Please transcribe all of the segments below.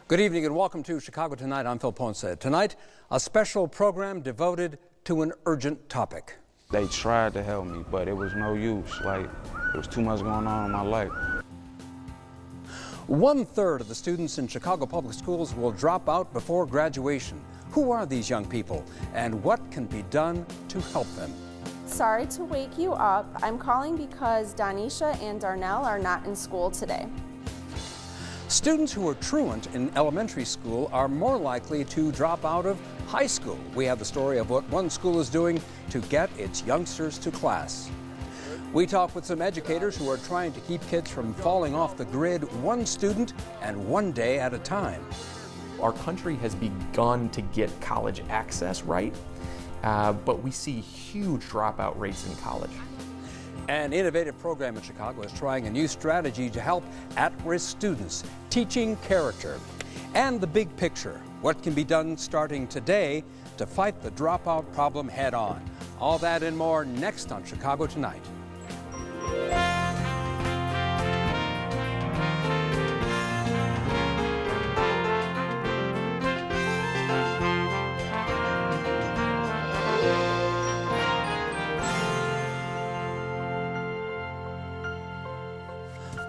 Good evening and welcome to Chicago Tonight. I'm Phil Ponce. Tonight, a special program devoted to an urgent topic. They tried to help me, but it was no use. Like, there was too much going on in my life. 1/3 of the students in Chicago public schools will drop out before graduation. Who are these young people and what can be done to help them? Sorry to wake you up. I'm calling because Donisha and Darnell are not in school today. Students who are truant in elementary school are more likely to drop out of high school. We have the story of what one school is doing to get its youngsters to class. We talk with some educators who are trying to keep kids from falling off the grid, one student and one day at a time. Our country has begun to get college access right, but we see huge dropout rates in college. An innovative program in Chicago is trying a new strategy to help at-risk students, teaching character. And the big picture, what can be done starting today to fight the dropout problem head on. All that and more next on Chicago Tonight.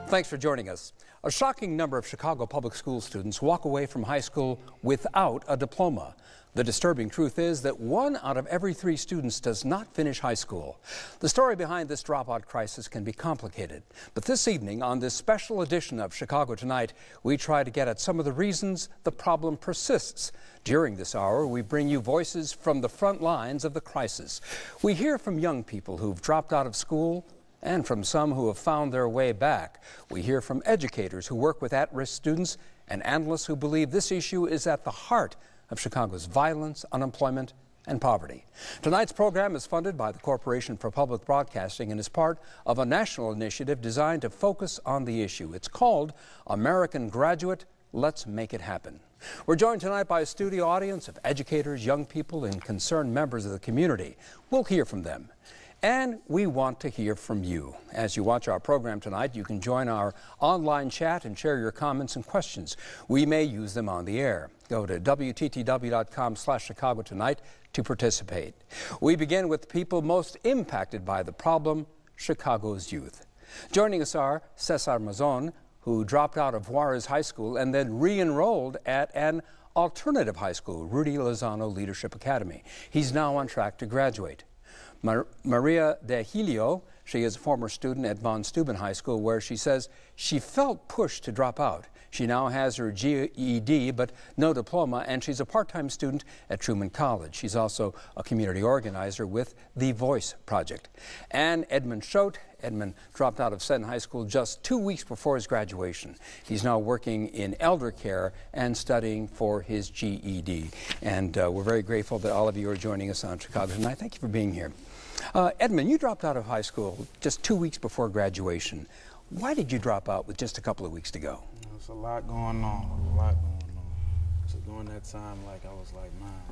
Thanks for joining us. A shocking number of Chicago public school students walk away from high school without a diploma. The disturbing truth is that 1 out of every 3 students does not finish high school. The story behind this dropout crisis can be complicated. But this evening, on this special edition of Chicago Tonight, we try to get at some of the reasons the problem persists. During this hour, we bring you voices from the front lines of the crisis. We hear from young people who've dropped out of school, and from some who have found their way back. We hear from educators who work with at-risk students and analysts who believe this issue is at the heart of Chicago's violence, unemployment, and poverty. Tonight's program is funded by the Corporation for Public Broadcasting and is part of a national initiative designed to focus on the issue. It's called American Graduate, Let's Make It Happen. We're joined tonight by a studio audience of educators, young people, and concerned members of the community. We'll hear from them. And we want to hear from you. As you watch our program tonight, you can join our online chat and share your comments and questions. We may use them on the air. Go to WTTW.com/Chicago Tonight to participate. We begin with people most impacted by the problem, Chicago's youth. Joining us are Cesar Mazon, who dropped out of Juarez High School and then re-enrolled at an alternative high school, Rudy Lozano Leadership Academy. He's now on track to graduate. Maria De Helio, she is a former student at Von Steuben High School where she says she felt pushed to drop out. She now has her GED but no diploma, and she's a part-time student at Truman College. She's also a community organizer with the Voice Project. And Edmund Schote. Edmund dropped out of Seton High School just 2 weeks before his graduation. He's now working in elder care and studying for his GED. And we're very grateful that all of you are joining us on Chicago Tonight. Thank you for being here. Edmund, you dropped out of high school just 2 weeks before graduation. Why did you drop out with just a couple of weeks to go? There's a lot going on, So during that time, like, I was like, man,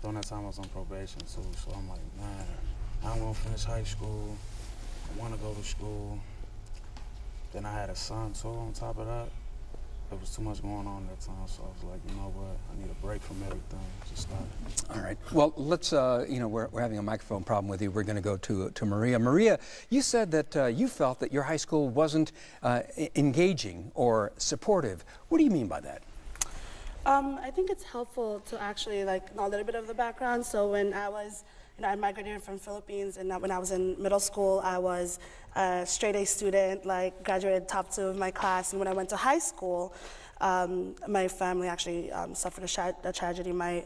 during that time I was on probation too, so I'm like, man, I don't want to finish high school. I want to go to school. Then I had a son too on top of that. There was too much going on that time, so I was like, you know what, I need a break from everything. Just stop. All right. Well, let's, we're having a microphone problem with you. We're going to go to Maria. Maria, you said that you felt that your high school wasn't engaging or supportive. What do you mean by that? I think it's helpful to actually know a little bit of the background. So when I was, I migrated from Philippines, and when I was in middle school, I was a straight A student, graduated top 2 of my class. And when I went to high school, my family actually suffered a tragedy. My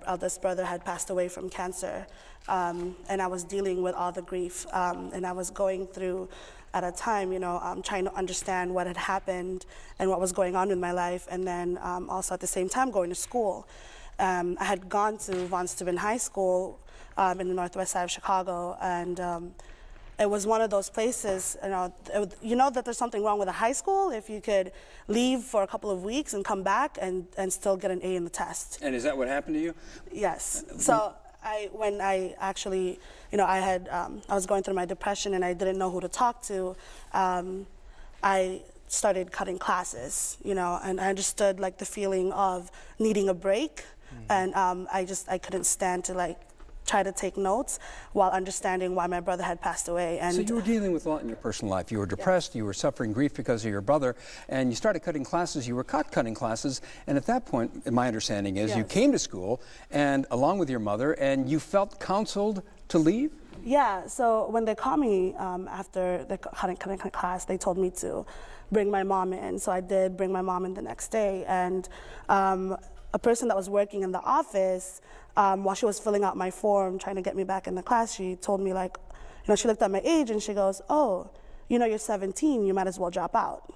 eldest brother had passed away from cancer, and I was dealing with all the grief, and I was going through, at a time, trying to understand what had happened and what was going on in my life, and then also at the same time going to school. I had gone to Von Steuben High School in the northwest side of Chicago, and it was one of those places, you know that there's something wrong with a high school if you could leave for a couple of weeks and come back and still get an A in the test. And is that what happened to you? Yes. So when I actually, I was going through my depression and I didn't know who to talk to, I started cutting classes, you know, and I understood like the feeling of needing a break, and I couldn't stand to like try to take notes while understanding why my brother had passed away. And so you were dealing with a lot in your personal life. You were depressed, you were suffering grief because of your brother, and you started cutting classes. You were caught cutting classes, and at that point, my understanding is you came to school, and along with your mother, and you felt counseled to leave? Yeah, so when they called me after the cutting class, they told me to bring my mom in. So I did bring my mom in the next day, and a person that was working in the office, while she was filling out my form, trying to get me back in the class, she told me, like, you know, she looked at my age and she goes, "Oh, you know, you're 17, you might as well drop out."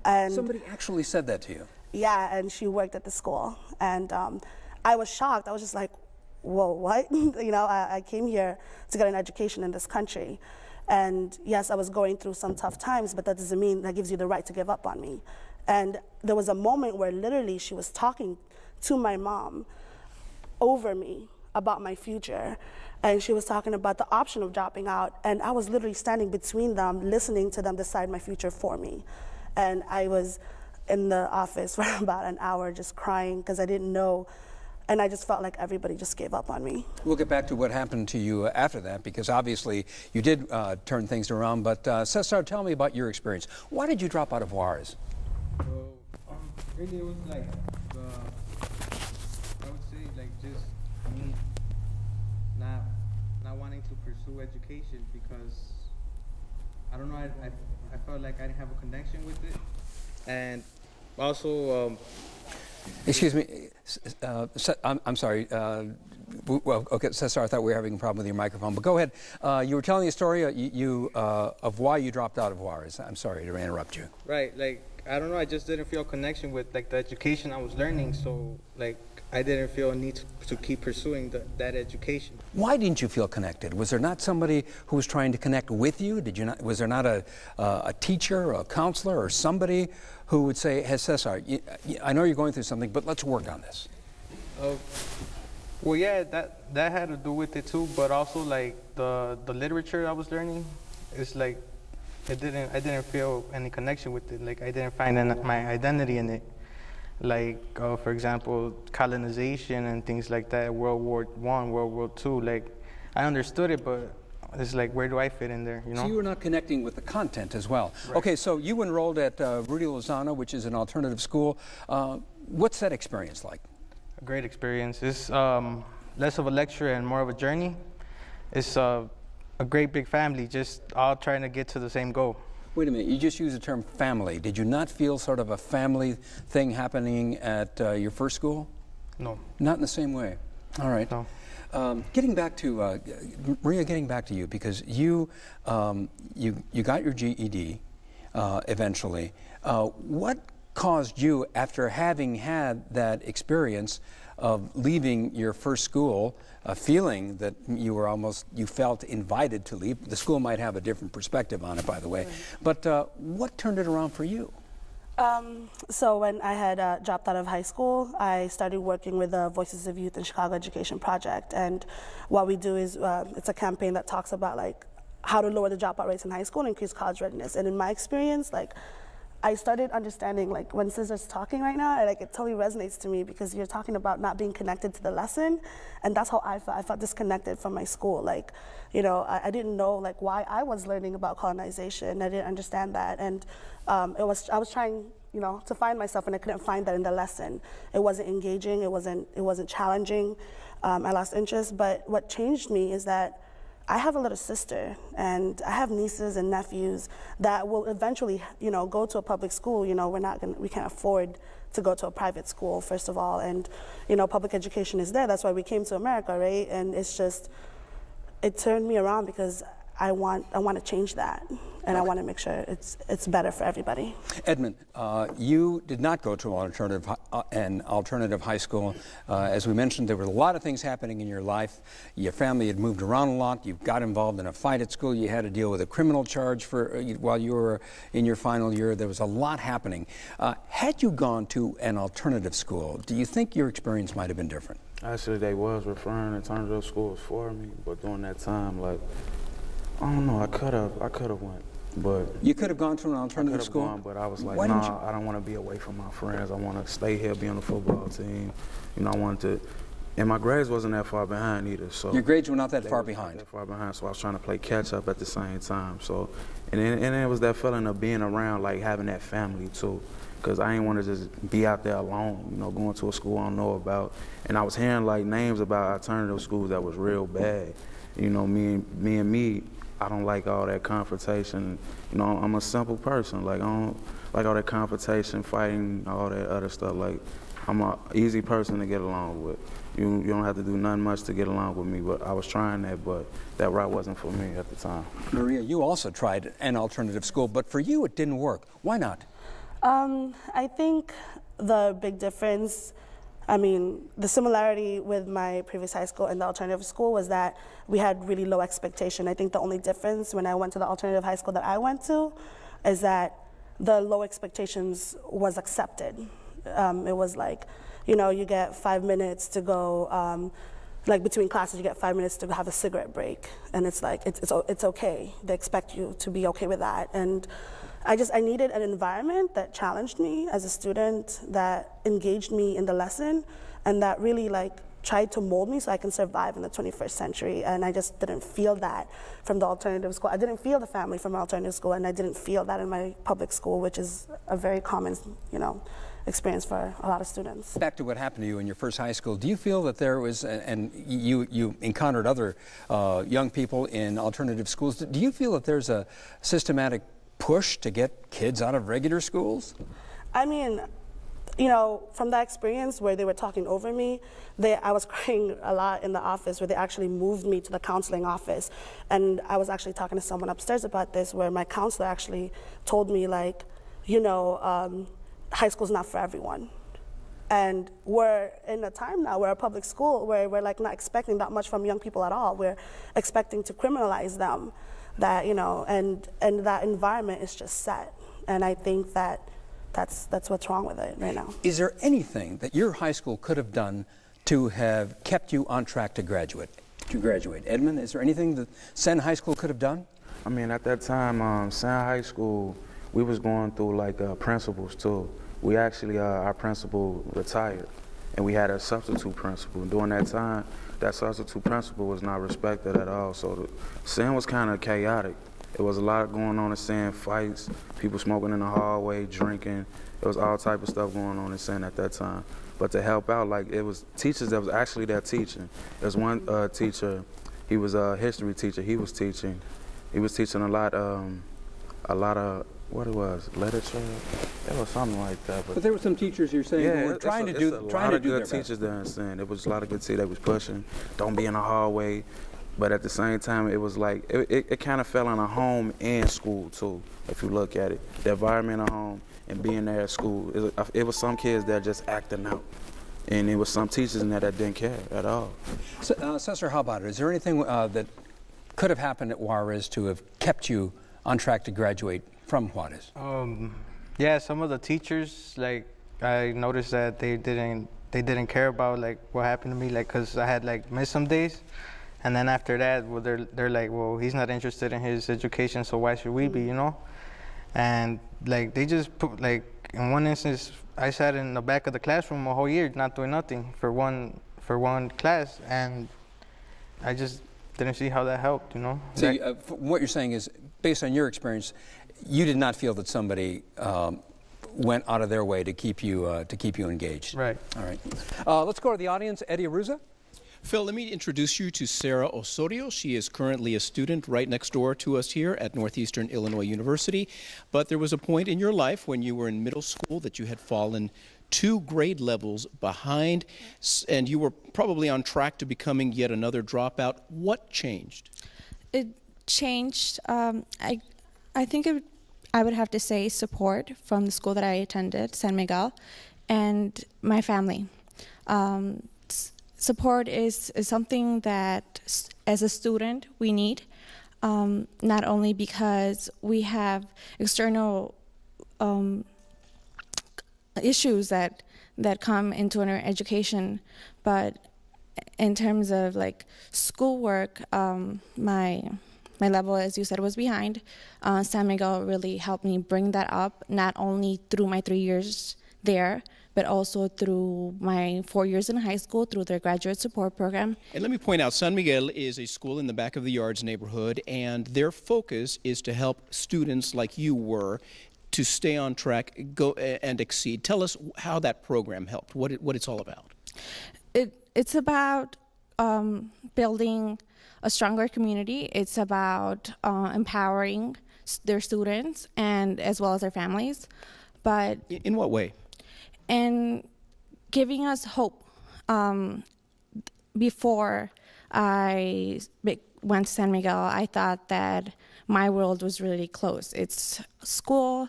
And somebody actually said that to you? Yeah, and she worked at the school. And I was shocked. I was just like, whoa, what? You know, I came here to get an education in this country. And yes, I was going through some tough times, but that doesn't mean that gives you the right to give up on me. And there was a moment where literally she was talking to my mom over me about my future. And she was talking about the option of dropping out. And I was literally standing between them, listening to them decide my future for me. And I was in the office for about an hour just crying because I didn't know. And I just felt like everybody just gave up on me. We'll get back to what happened to you after that, because obviously you did turn things around. But Cesar, tell me about your experience. Why did you drop out of Juarez? So, really it was like, I would say like just me not wanting to pursue education because, I don't know, I felt like I didn't have a connection with it. And also, excuse me, I'm sorry. Well, okay, Cesar, I thought we were having a problem with your microphone, but go ahead. You were telling a story of why you dropped out of Juarez. I'm sorry to interrupt you. Right, like, I don't know, I just didn't feel a connection with like the education I was learning, so like I didn't feel a need to keep pursuing that education. Why didn't you feel connected? Was there not somebody who was trying to connect with you? Did you not? Was there not a teacher, or a counselor, or somebody who would say, "Hey, Cesar, I know you're going through something, but let's work on this"? Well, yeah, that had to do with it too, but also like the literature I was learning, it's like I didn't feel any connection with it. Like I didn't find my identity in it. Like for example, colonization and things like that, World War I, World War II. Like I understood it, but it's like, where do I fit in there? You know. So you were not connecting with the content as well. Right. Okay, so you enrolled at Rudy Lozano, which is an alternative school. What's that experience like? A great experience. It's less of a lecture and more of a journey. It's a great big family, just all trying to get to the same goal. Wait a minute, you just used the term family. Did you not feel sort of a family thing happening at your first school? No. Not in the same way. All right. No. Getting back to Maria, getting back to you, because you got your GED eventually. What caused you, after having had that experience of leaving your first school, feeling that you felt invited to leave? The school might have a different perspective on it, by the way. Right. But what turned it around for you? So when I had dropped out of high school, I started working with the Voices of Youth in Chicago Education Project. And what we do is, it's a campaign that talks about like how to lower the dropout rates in high school and increase college readiness. And in my experience, like, I started understanding, like, when Cesar's talking right now, like, it totally resonates to me, because you're talking about not being connected to the lesson, and that's how I felt. I felt disconnected from my school. Like, you know, I didn't know, like, why I was learning about colonization. I didn't understand that, and I was trying, you know, to find myself, and I couldn't find that in the lesson. It wasn't engaging. It wasn't challenging. I lost interest. But what changed me is that I have a little sister, and I have nieces and nephews that will eventually, you know, go to a public school. You know, we can't afford to go to a private school, first of all, and, you know, public education is there. That's why we came to America, right? And it's just, it turned me around, because I want to change that, and I want to make sure it's better for everybody. Edmund, you did not go to an alternative high school. As we mentioned, there were a lot of things happening in your life. Your family had moved around a lot. You got involved in a fight at school. You had to deal with a criminal charge while you were in your final year. There was a lot happening. Had you gone to an alternative school, do you think your experience might have been different? Actually, they was referring alternative schools for me, but during that time, like, I don't know, I could have went. But You could have gone to an I alternative could have school? gone, but I was like, Why didn't nah, I don't want to be away from my friends. I want to stay here, be on the football team. You know, I wanted to, and my grades wasn't that far behind either. So Your grades were not that they far wasn't behind. That far behind, so I was trying to play catch up at the same time. So, and then it was that feeling of being around, like having that family too. Because I didn't want to just be out there alone, you know, going to a school I don't know about. And I was hearing like names about alternative schools that was real bad. You know, me, I don't like all that confrontation. You know, I'm a simple person. Like, I don't like all that confrontation, fighting, all that other stuff. Like, I'm an easy person to get along with. You don't have to do nothing much to get along with me, but I was trying that, but that route wasn't for me at the time. Maria, you also tried an alternative school, but for you it didn't work. Why not? I think the big difference, I mean, the similarity with my previous high school and the alternative school was that we had really low expectation. I think the only difference when I went to the alternative high school that I went to is that the low expectations was accepted. It was like, you know, you get 5 minutes to go, like between classes, you get 5 minutes to have a cigarette break, and it's like, it's okay. They expect you to be okay with that. And I needed an environment that challenged me as a student, that engaged me in the lesson, and that really like tried to mold me so I can survive in the 21st century. And I just didn't feel that from the alternative school. I didn't feel the family from alternative school, and I didn't feel that in my public school, which is a very common, you know, experience for a lot of students. Back to what happened to you in your first high school, do you feel that there was, and you encountered other young people in alternative schools, do you feel that there's a systematic push to get kids out of regular schools? I mean, you know, from that experience where they were talking over me, I was crying a lot in the office where they actually moved me to the counseling office. And I was actually talking to someone upstairs about this, where my counselor actually told me, like, you know, high school's not for everyone. And we're in a time now, we're a public school where we're like not expecting that much from young people at all. We're expecting to criminalize them, that, you know, and that environment is just set. And I think that that's what's wrong with it right now. Is there anything that your high school could have done to have kept you on track to graduate? Edmund, is there anything that Sen High School could have done? I mean, at that time, Sen High School, we was going through like principals too. We actually, our principal retired, and we had a substitute principal. During that time, that substitute principal was not respected at all. So Sen was kind of chaotic. It was a lot going on in Sen, fights, people smoking in the hallway, drinking. There was all type of stuff going on in Sen at that time. But to help out, like, it was teachers that was actually there teaching. There's one teacher, he was a history teacher. He was teaching a lot of what it was, literature. It was something like that. But there were some teachers you're saying who were trying to do their best. A lot of good teachers there in Sen. There was a lot of good teachers that was pushing. Don't be in the hallway. But at the same time, it was like, it kind of fell on a home and school too, if you look at it. The environment of home and being there at school. It was some kids that just acting out. And it was some teachers in there that didn't care at all. So, Cesar, how about it? Is there anything that could have happened at Juarez to have kept you on track to graduate from Juarez? Yeah, some of the teachers, like, I noticed that they didn't care about like what happened to me, like, cause I had like missed some days, and then after that, well, they're like, well, he's not interested in his education, so why should we be, you know? And like they just put, like, in one instance, I sat in the back of the classroom a whole year not doing nothing for one class, and I just didn't see how that helped, you know? So what you're saying is, based on your experience, you did not feel that somebody went out of their way to keep you engaged. Right. All right. Let's go to the audience. Eddie Aruza. Phil, let me introduce you to Sara Osorio. She is currently a student right next door to us here at Northeastern Illinois University. But there was a point in your life when you were in middle school that you had fallen 2 grade levels behind, and you were probably on track to becoming yet another dropout. What changed? It changed. I think I would have to say support from the school that I attended, San Miguel, and my family. Support is something that, as a student, we need, not only because we have external issues that come into our education, but in terms of like schoolwork, my my level, as you said, was behind. San Miguel really helped me bring that up, not only through my 3 years there, but also through my 4 years in high school through their graduate support program. And let me point out, San Miguel is a school in the back of the yards neighborhood, and their focus is to help students like you were to stay on track, go and exceed. Tell us how that program helped, what it's all about. It's about building a stronger community. It's about empowering their students and as well as their families. But in what way? And giving us hope. Before I went to San Miguel, I thought that my world was really closed. It's school,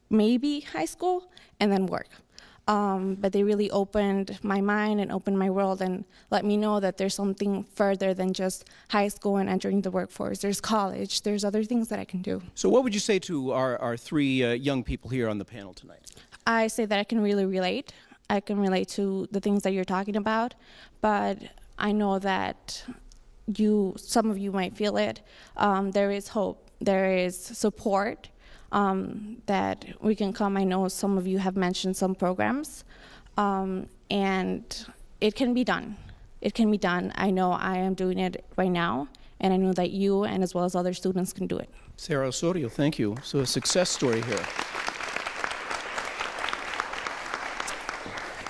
maybe high school, and then work. But they really opened my mind and opened my world and let me know that there's something further than just high school and entering the workforce. There's college. There's other things that I can do. So what would you say to our three young people here on the panel tonight? I say that I can really relate. I can relate to the things that you're talking about, but I know that some of you might feel it. There is hope. There is support. That we can come. I know some of you have mentioned some programs, and it can be done. It can be done. I know I am doing it right now, and I know that you and as well as other students can do it. Sara Osorio, thank you. So a success story here.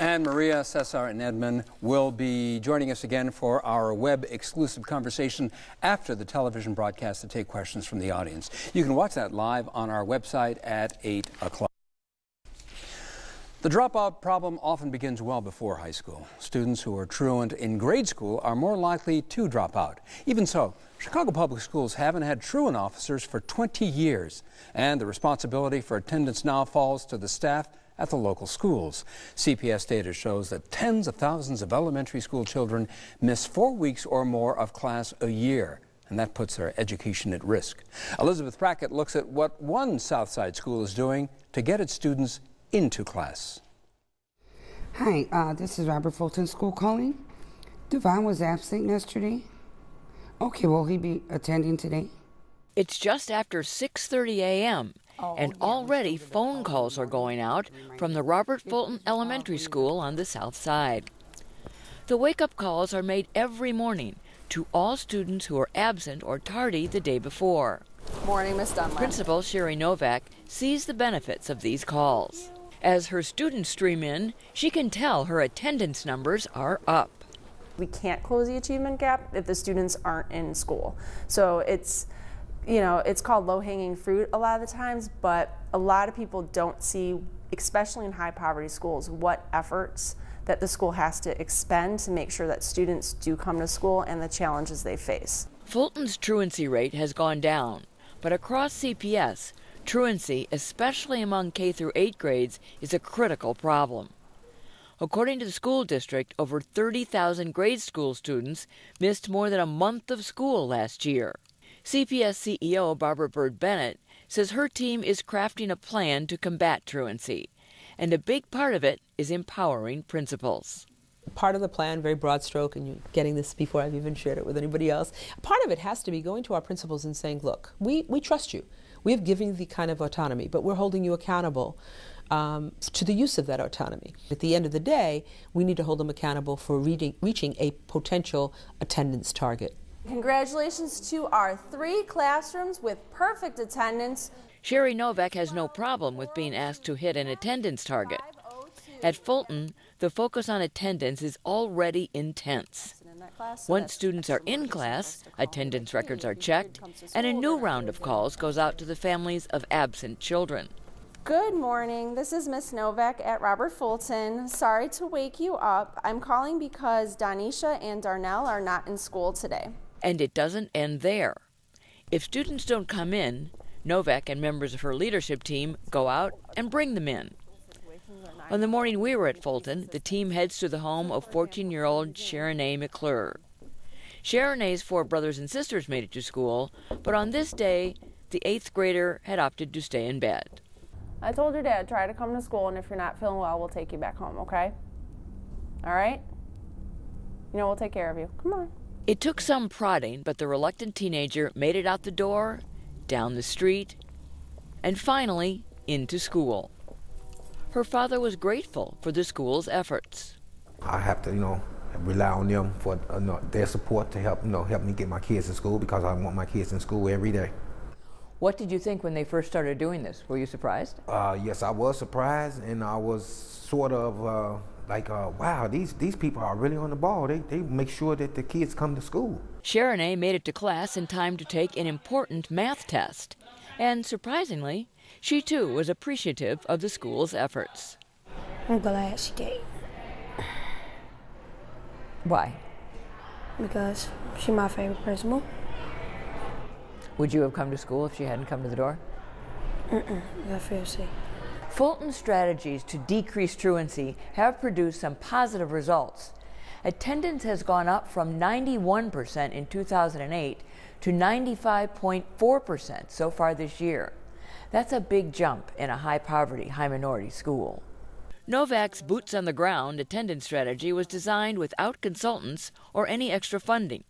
And Maria, Cesar, and Edmund will be joining us again for our web-exclusive conversation after the television broadcast to take questions from the audience. You can watch that live on our website at 8 o'clock. The dropout problem often begins well before high school. Students who are truant in grade school are more likely to drop out. Even so, Chicago Public Schools haven't had truant officers for 20 years, and the responsibility for attendance now falls to the staff at the local schools. CPS data shows that tens of thousands of elementary school children miss 4 weeks or more of class a year, and that puts their education at risk. Elizabeth Brackett looks at what one Southside school is doing to get its students into class. Hi, this is Robert Fulton School calling. Devon was absent yesterday. Okay, will he be attending today? It's just after 6:30 a.m. and already phone calls are going out from the Robert Fulton Elementary School on the south side. The wake-up calls are made every morning to all students who are absent or tardy the day before. Morning, Miss Dunlap. Principal Sherry Novak sees the benefits of these calls. As her students stream in, she can tell her attendance numbers are up. We can't close the achievement gap if the students aren't in school. So it's called low-hanging fruit a lot of the times, but a lot of people don't see, especially in high-poverty schools, what efforts that the school has to expend to make sure that students do come to school and the challenges they face. Fulton's truancy rate has gone down, but across CPS, truancy, especially among K through 8 grades, is a critical problem. According to the school district, over 30,000 grade school students missed more than a month of school last year. CPS CEO Barbara Bird Bennett says her team is crafting a plan to combat truancy, and a big part of it is empowering principals. Part of the plan, very broad stroke, and you're getting this before I've even shared it with anybody else, part of it has to be going to our principals and saying, look, we trust you. We have given you the kind of autonomy, but we're holding you accountable to the use of that autonomy. At the end of the day, we need to hold them accountable for reaching a potential attendance target. Congratulations to our 3 classrooms with perfect attendance. Sherry Novak has no problem with being asked to hit an attendance target. At Fulton, the focus on attendance is already intense. Once students are in class, attendance records are checked, and a new round of calls goes out to the families of absent children. Good morning. This is Miss Novak at Robert Fulton. Sorry to wake you up. I'm calling because Donisha and Darnell are not in school today. And it doesn't end there. If students don't come in, Novak and members of her leadership team go out and bring them in. On the morning we were at Fulton, the team heads to the home of 14-year-old Sharonay McClure. Sharonay's 4 brothers and sisters made it to school, but on this day, the 8th grader had opted to stay in bed. I told your dad, try to come to school, and if you're not feeling well, we'll take you back home, okay? All right? We'll take care of you. Come on. It took some prodding, but the reluctant teenager made it out the door, down the street, and finally into school. Her father was grateful for the school's efforts. I have to, rely on them for their support to help, help me get my kids in school, because I want my kids in school every day. What did you think when they first started doing this? Were you surprised? Yes, I was surprised, and I was sort of wow, these people are really on the ball. They make sure that the kids come to school. Sharonay made it to class in time to take an important math test. And surprisingly, she too was appreciative of the school's efforts. I'm glad she did. Why? Because she's my favorite principal. Would you have come to school if she hadn't come to the door? I feel sick. Fulton's strategies to decrease truancy have produced some positive results. Attendance has gone up from 91% in 2008 to 95.4% so far this year. That's a big jump in a high-poverty, high-minority school. Novak's boots-on-the-ground attendance strategy was designed without consultants or any extra funding.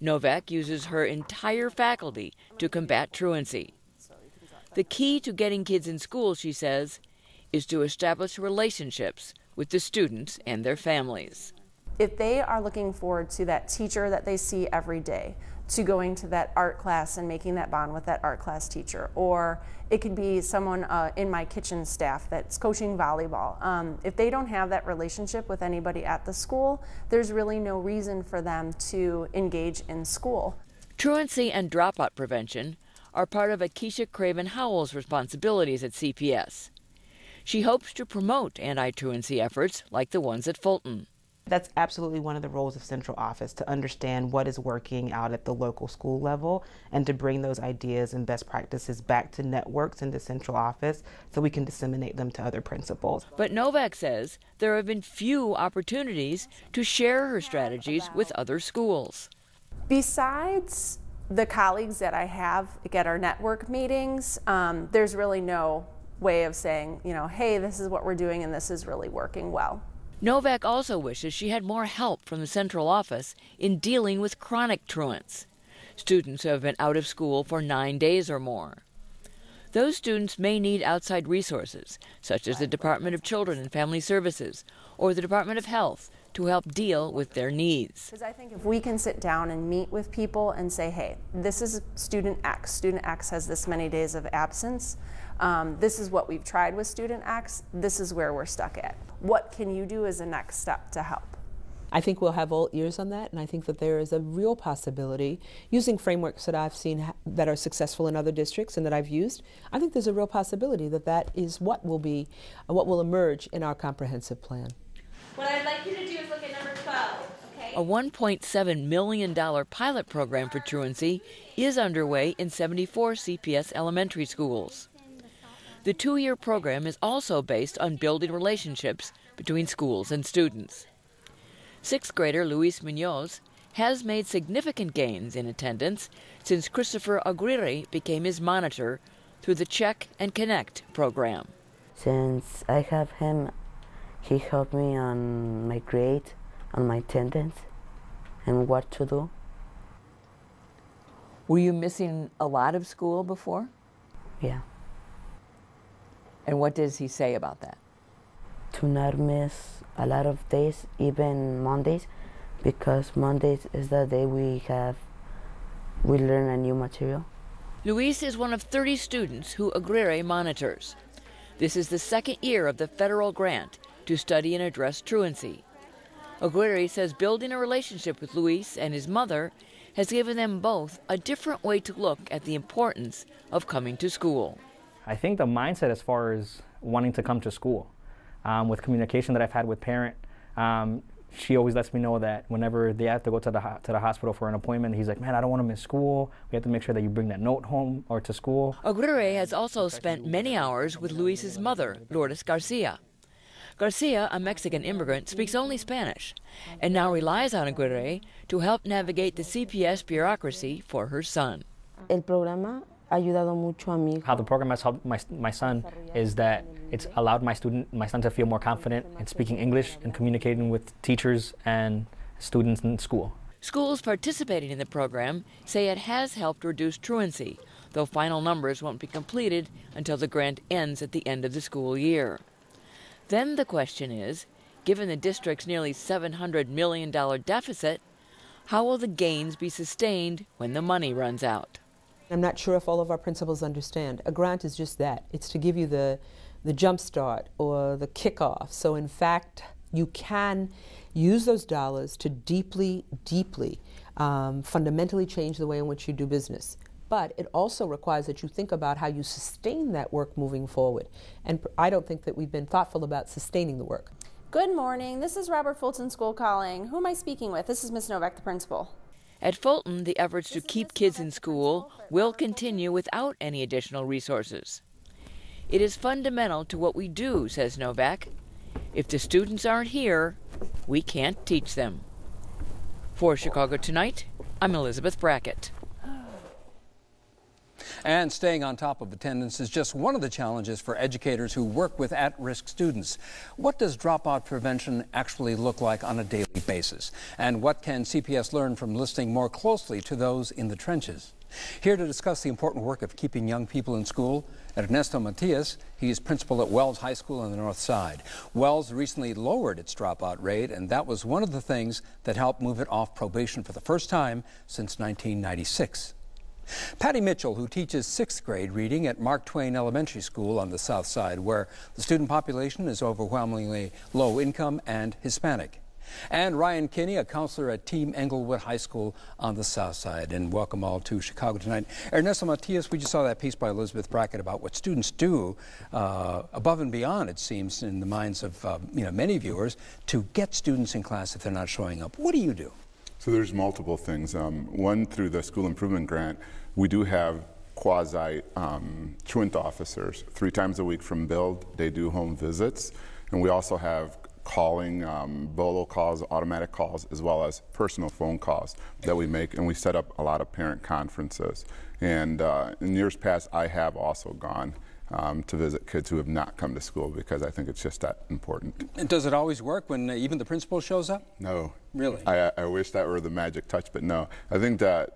Novak uses her entire faculty to combat truancy. The key to getting kids in school, she says, is to establish relationships with the students and their families. If they are looking forward to that teacher that they see every day, to going to that art class and making that bond with that art class teacher, or it could be someone in my kitchen staff that's coaching volleyball. If they don't have that relationship with anybody at the school, there's really no reason for them to engage in school. Truancy and dropout prevention are part of Akeisha Craven Howell's responsibilities at CPS. She hopes to promote anti-truancy efforts like the ones at Fulton. That's absolutely one of the roles of central office, to understand what is working out at the local school level and to bring those ideas and best practices back to networks in the central office so we can disseminate them to other principals. But Novak says there have been few opportunities to share her strategies with other schools. Besides the colleagues that I have at our network meetings, there's really no way of saying, hey, this is what we're doing and this is really working well. Novak also wishes she had more help from the central office in dealing with chronic truants, students who have been out of school for 9 days or more. Those students may need outside resources, such as the Department of Children and Family Services or the Department of Health, to help deal with their needs. Because I think if we can sit down and meet with people and say, hey, this is student X has this many days of absence, this is what we've tried with student X, this is where we're stuck at. What can you do as a next step to help? I think we'll have all ears on that, and I think that there is a real possibility, using frameworks that I've seen that are successful in other districts and that I've used, I think there's a real possibility that that is what will emerge in our comprehensive plan. What I'd like you to do is look at number 12, okay? A $1.7 million pilot program for truancy is underway in 74 CPS elementary schools. The 2-year program is also based on building relationships between schools and students. 6th grader Luis Munoz has made significant gains in attendance since Christopher Aguirre became his monitor through the Check and Connect program. Since I have him, he helped me on my grade, on my attendance, and what to do. Were you missing a lot of school before? Yeah. And what does he say about that? To not miss a lot of days, even Mondays, because Mondays is the day we learn a new material. Luis is one of 30 students who Aguirre monitors. This is the 2nd year of the federal grant to study and address truancy. Aguirre says building a relationship with Luis and his mother has given them both a different way to look at the importance of coming to school. I think the mindset as far as wanting to come to school, with communication that I've had with parent, she always lets me know that whenever they have to go to the hospital for an appointment, he's like, man, I don't want to miss school. We have to make sure that you bring that note home or to school. Aguirre has also spent many hours with Luis's mother, Lourdes Garcia. Garcia, a Mexican immigrant, speaks only Spanish and now relies on Aguirre to help navigate the CPS bureaucracy for her son. El programa ha ayudado mucho a mi hijo. How the program has helped my son is that it's allowed my son to feel more confident in speaking English and communicating with teachers and students in school. Schools participating in the program say it has helped reduce truancy, though final numbers won't be completed until the grant ends at the end of the school year. Then the question is, given the district's nearly $700 million deficit, how will the gains be sustained when the money runs out? I'm not sure if all of our principals understand. A grant is just that. It's to give you the jump start or the kickoff. So in fact, you can use those dollars to deeply, fundamentally change the way in which you do business. But it also requires that you think about how you sustain that work moving forward. And I don't think that we've been thoughtful about sustaining the work. Good morning. This is Robert Fulton School calling. Who am I speaking with? This is Ms. Novak, the principal. At Fulton, the efforts to keep kids in school will continue without any additional resources. It is fundamental to what we do, says Novak. If the students aren't here, we can't teach them. For Chicago Tonight, I'm Elizabeth Brackett. And staying on top of attendance is just one of the challenges for educators who work with at-risk students. What does dropout prevention actually look like on a daily basis? And what can CPS learn from listening more closely to those in the trenches? Here to discuss the important work of keeping young people in school, Ernesto Matias. He is principal at Wells High School on the North Side. Wells recently lowered its dropout rate, and that was one of the things that helped move it off probation for the first time since 1996. Patty Mitchell, who teaches 6th grade reading at Mark Twain Elementary School on the South Side, where the student population is overwhelmingly low income and Hispanic. And Ryan Kinney, a counselor at Team Englewood High School on the South Side. And welcome all to Chicago Tonight. Ernesto Matias, we just saw that piece by Elizabeth Brackett about what students do above and beyond, it seems, in the minds of many viewers, to get students in class if they're not showing up. What do you do? So there's multiple things. One, through the school improvement grant, we do have quasi-truant officers. 3 times a week from Build, they do home visits. And we also have calling, BOLO calls, automatic calls, as well as personal phone calls that we make. And we set up a lot of parent conferences. And in years past, I have also gone to visit kids who have not come to school because I think it's just that important. And does it always work when even the principal shows up? No. Really? I wish that were the magic touch, but no. I think that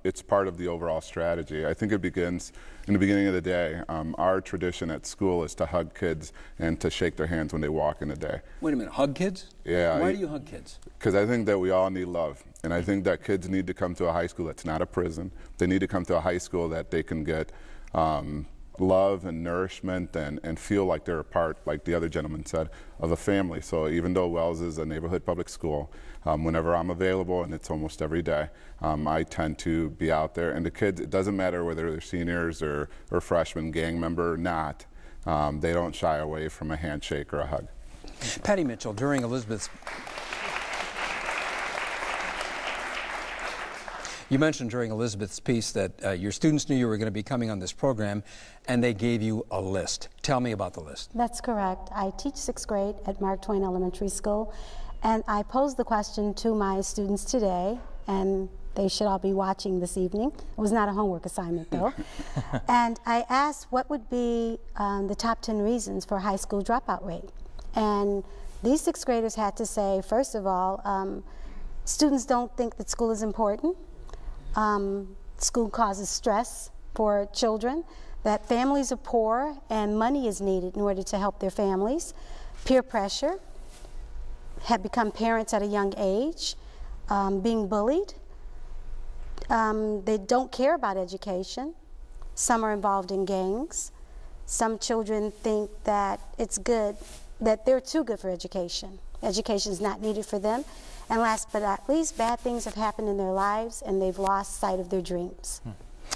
it's part of the overall strategy. I think it begins in the beginning of the day. Our tradition at school is to hug kids and to shake their hands when they walk in the day. Wait a minute, hug kids? Yeah. Why do you hug kids? Because I think that we all need love. And I think that kids need to come to a high school that's not a prison. They need to come to a high school that they can get love and nourishment and feel like they're a part, like the other gentleman said, of a family. So even though Wells is a neighborhood public school, whenever I'm available, and it's almost every day, I tend to be out there. And the kids, it doesn't matter whether they're seniors or freshmen, gang member or not, they don't shy away from a handshake or a hug. Patty Mitchell, during Elizabeth's... You mentioned during Elizabeth's piece that your students knew you were going to be coming on this program, and they gave you a list. Tell me about the list. That's correct. I teach 6th grade at Mark Twain Elementary School, and I posed the question to my students today, and they should all be watching this evening. It was not a homework assignment, though. And I asked what would be the top 10 reasons for high school dropout rate. And these 6th graders had to say, first of all, students don't think that school is important. School causes stress for children, that families are poor and money is needed in order to help their families. Peer pressure, have become parents at a young age, being bullied. They don't care about education. Some are involved in gangs. Some children think that it's good, that they're too good for education. Education is not needed for them. And last but not least, bad things have happened in their lives and they've lost sight of their dreams.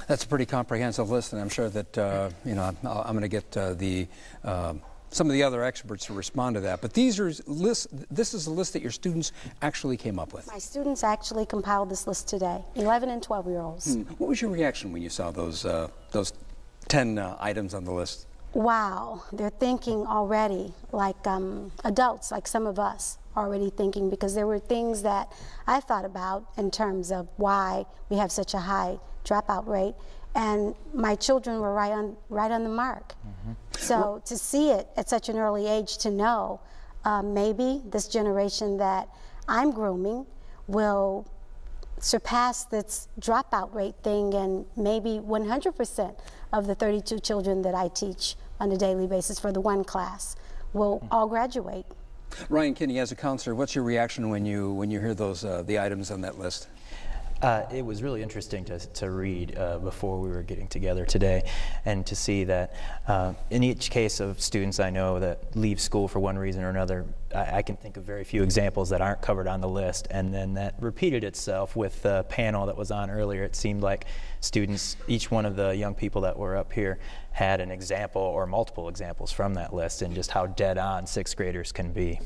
That's a pretty comprehensive list, and I'm sure that I'm going to get some of the other experts to respond to that. But these are lists. This is a list that your students actually came up with. My students actually compiled this list today, 11 and 12-year-olds. What was your reaction when you saw those 10 items on the list? Wow, they're thinking already like adults, like some of us already thinking, because there were things that I thought about in terms of why we have such a high dropout rate, and my children were right on the mark. So to see it at such an early age, to know maybe this generation that I'm grooming will surpass this dropout rate thing, and maybe 100% of the 32 children that I teach on a daily basis for the one class will all graduate. Ryan Kinney, as a counselor, what's your reaction when you hear those the items on that list? It was really interesting to read before we were getting together today, and to see that in each case of students I know that leave school for one reason or another, I can think of very few examples that aren't covered on the list, and then that repeated itself with the panel that was on earlier. It seemed like students, each one of the young people that were up here, had an example or multiple examples from that list, and just how dead on sixth graders can be.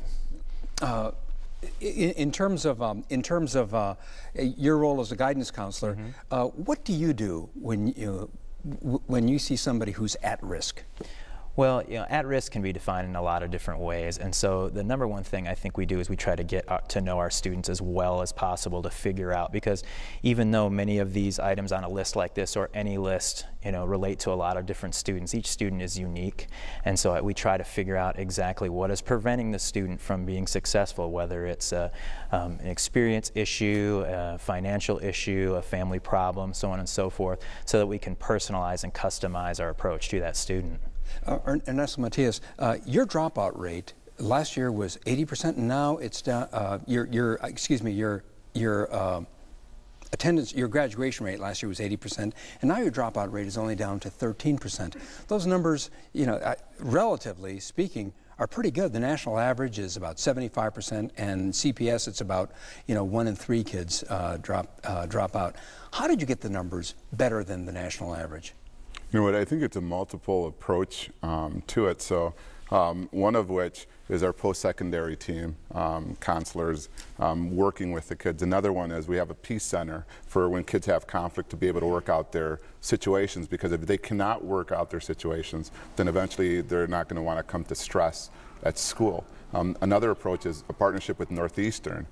In terms of your role as a guidance counselor, what do you do when you see somebody who's at risk? Well, at risk can be defined in a lot of different ways, and so the number one thing I think we do is we try to get to know our students as well as possible to figure out, because even though many of these items on a list like this or any list, relate to a lot of different students, each student is unique, and so we try to figure out exactly what is preventing the student from being successful, whether it's an experience issue, a financial issue, a family problem, so on and so forth, so that we can personalize and customize our approach to that student. Ernesto Matias, your dropout rate last year was 80%, and now it's down. Your attendance, your graduation rate last year was 80%, and now your dropout rate is only down to 13%. Those numbers, relatively speaking, are pretty good. The national average is about 75%, and CPS it's about 1 in 3 kids drop out. How did you get the numbers better than the national average? You know what, I think it's a multiple approach to it. So one of which is our post-secondary team, counselors working with the kids. Another one is we have a peace center for when kids have conflict to be able to work out their situations, because if they cannot work out their situations, then eventually they're not going to want to come to stress at school. Another approach is a partnership with Northeastern,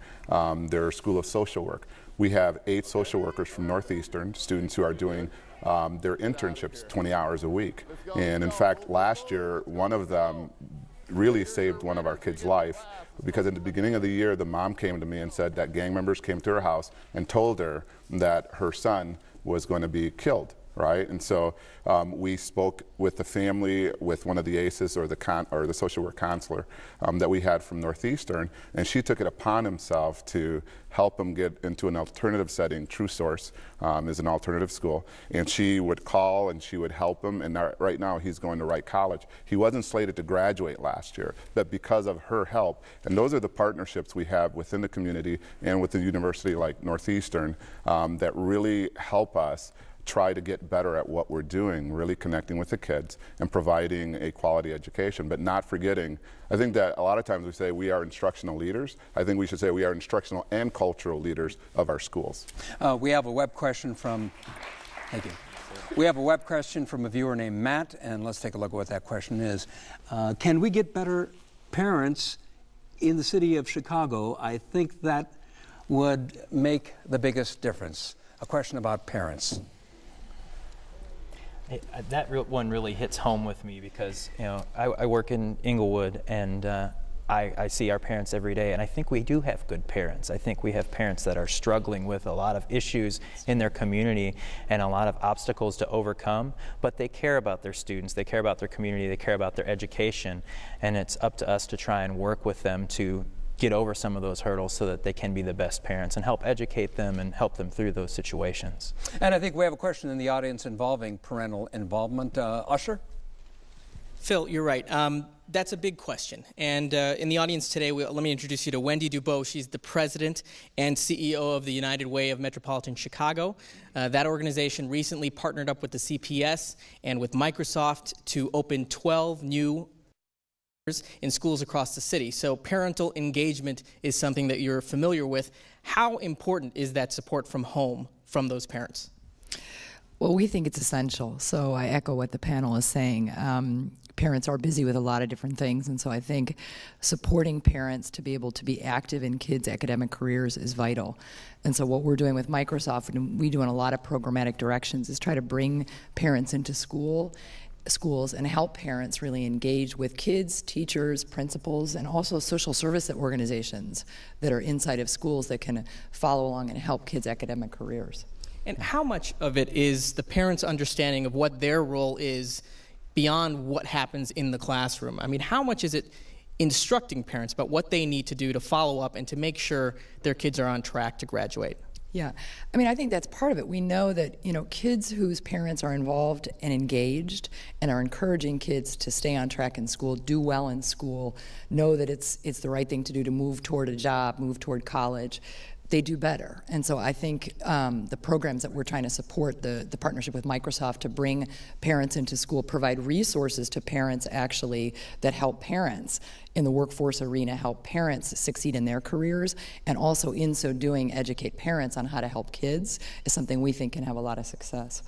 their School of Social Work. We have 8 social workers from Northeastern, students who are doing their internships 20 hours a week. And in fact, last year, one of them really saved one of our kids' life, because at the beginning of the year, the mom came to me and said that gang members came to her house and told her that her son was going to be killed. Right, and so we spoke with the family, with one of the ACEs or the social work counselor that we had from Northeastern, and she took it upon himself to help him get into an alternative setting. True Source is an alternative school, and she would call and she would help him. And right now he's going to Wright College. He wasn't slated to graduate last year, but because of her help, and those are the partnerships we have within the community and with the university like Northeastern that really help us try to get better at what we're doing, really connecting with the kids and providing a quality education, but not forgetting. I think that a lot of times we say we are instructional leaders. I think we should say we are instructional and cultural leaders of our schools. We have a web question from, thank you. We have a web question from a viewer named Matt, and let's take a look at what that question is. Can we get better parents in the city of Chicago? I think that would make the biggest difference. A question about parents. That one really hits home with me, because I work in Inglewood, and I see our parents every day, and I think we do have good parents. I think we have parents that are struggling with a lot of issues in their community and a lot of obstacles to overcome, but they care about their students, they care about their community, they care about their education, and it's up to us to try and work with them to get over some of those hurdles so that they can be the best parents and help educate them and help them through those situations. And I think we have a question in the audience involving parental involvement. Usher? Phil, you're right. That's a big question. And in the audience today, let me introduce you to Wendy Dubois. She's the president and CEO of the United Way of Metropolitan Chicago. That organization recently partnered up with the CPS and with Microsoft to open 12 new in schools across the city. So parental engagement is something that you're familiar with. How important is that support from home from those parents? Well, we think it's essential. So I echo what the panel is saying. Parents are busy with a lot of different things, and so I think supporting parents to be able to be active in kids' academic careers is vital. And so what we're doing with Microsoft, and we do in a lot of programmatic directions, is try to bring parents into school schools and help parents really engage with kids, teachers, principals, and also social service organizations that are inside of schools that can follow along and help kids' academic careers. And how much of it is the parents' understanding of what their role is beyond what happens in the classroom? I mean, how much is it instructing parents about what they need to do to follow up and to make sure their kids are on track to graduate? Yeah, I mean, I think that's part of it. We know that, you know, kids whose parents are involved and engaged and are encouraging kids to stay on track in school, do well in school, know that it's the right thing to do to move toward a job, move toward college, they do better. And so I think the programs that we're trying to support, the partnership with Microsoft to bring parents into school, provide resources to parents actually that help parents in the workforce arena, help parents succeed in their careers, and also in so doing educate parents on how to help kids is something we think can have a lot of success.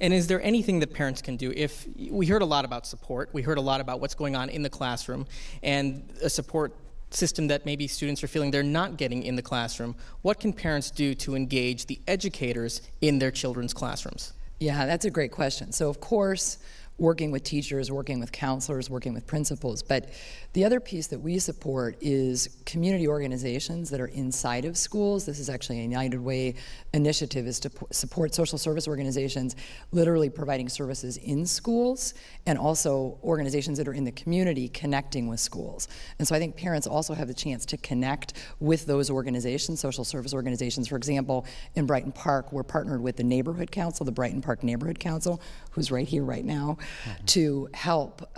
And is there anything that parents can do? If we heard a lot about support, we heard a lot about what's going on in the classroom and a support system that maybe students are feeling they're not getting in the classroom. What can parents do to engage the educators in their children's classrooms? Yeah, that's a great question. So of course, working with teachers, working with counselors, working with principals. But the other piece that we support is community organizations that are inside of schools. This is actually a United Way initiative, is to support social service organizations literally providing services in schools, and also organizations that are in the community connecting with schools. And so I think parents also have the chance to connect with those organizations, social service organizations. For example, in Brighton Park, we're partnered with the Neighborhood Council, the Brighton Park Neighborhood Council, who's right here right now, to help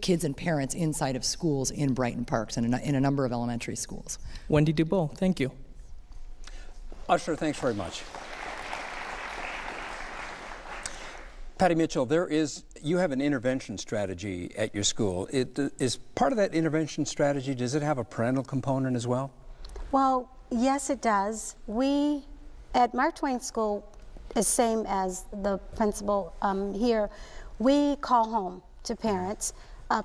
kids and parents inside of schools in Brighton Parks and in a number of elementary schools. Wendy Dubois, thank you. Usher, thanks very much. Patty Mitchell, you have an intervention strategy at your school. Is part of that intervention strategy, does it have a parental component as well? Well, yes, it does. We, at Mark Twain School, is same as the principal here, we call home to parents